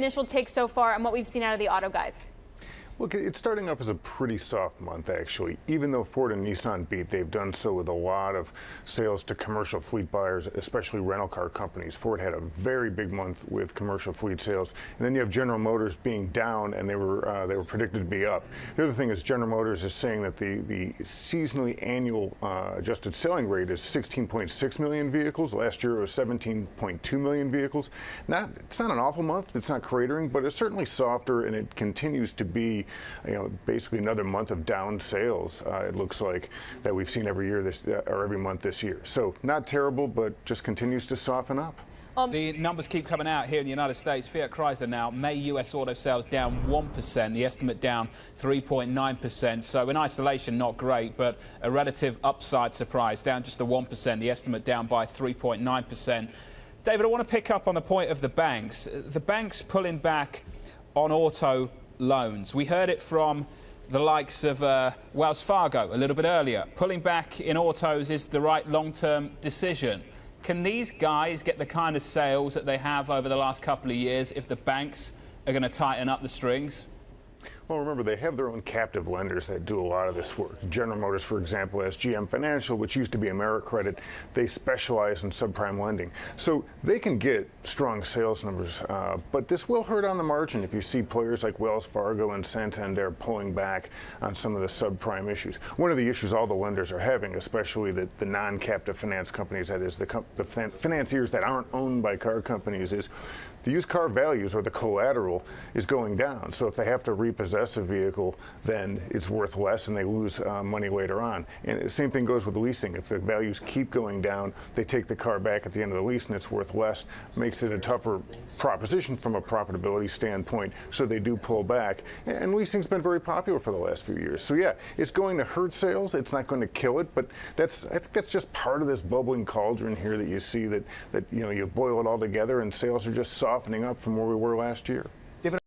Initial take so far on what we've seen out of the auto guys? Look, it's starting off as a pretty soft month, actually. Even though Ford and Nissan beat, they've done so with a lot of sales to commercial fleet buyers, especially rental car companies. Ford had a very big month with commercial fleet sales. And then you have General Motors being down, and they were predicted to be up. The other thing is General Motors is saying that the seasonally annual adjusted selling rate is 16.6 million vehicles. Last year it was 17.2 million vehicles. It's not an awful month. It's not cratering, but it's certainly softer, and it continues to be basically another month of down sales. It looks like that we've seen every year or every month this year. So not terrible, but just continues to soften up. The numbers keep coming out here in the United States. Fiat Chrysler now, May U.S. auto sales down 1%, the estimate down 3.9%. So in isolation, not great, but a relative upside surprise, down just a 1%, the estimate down by 3.9%. David, I want to pick up on the point of the banks. The banks pulling back on auto loans. We heard it from the likes of Wells Fargo a little bit earlier. Pulling back in autos is the right long-term decision. Can these guys get the kind of sales that they have over the last couple of years if the banks are going to tighten up the strings? Well, remember, they have their own captive lenders that do a lot of this work. General Motors, for example, has GM Financial, which used to be AmeriCredit. They specialize in subprime lending. So they can get strong sales numbers, but this will hurt on the margin if you see players like Wells Fargo and Santander pulling back on some of the subprime issues. One of the issues all the lenders are having, especially the non-captive finance companies, that is the financiers that aren't owned by car companies, is the used car values or the collateral is going down. So if they have to repossess a vehicle, then it's worth less and they lose money later on. And the same thing goes with leasing. If the values keep going down, they take the car back at the end of the lease and it's worth less. Makes it a tougher proposition from a profitability standpoint, so they do pull back. And leasing's been very popular for the last few years. So yeah, it's going to hurt sales. It's not going to kill it, but I think that's just part of this bubbling cauldron here that you see that you boil it all together and sales are just softening up from where we were last year.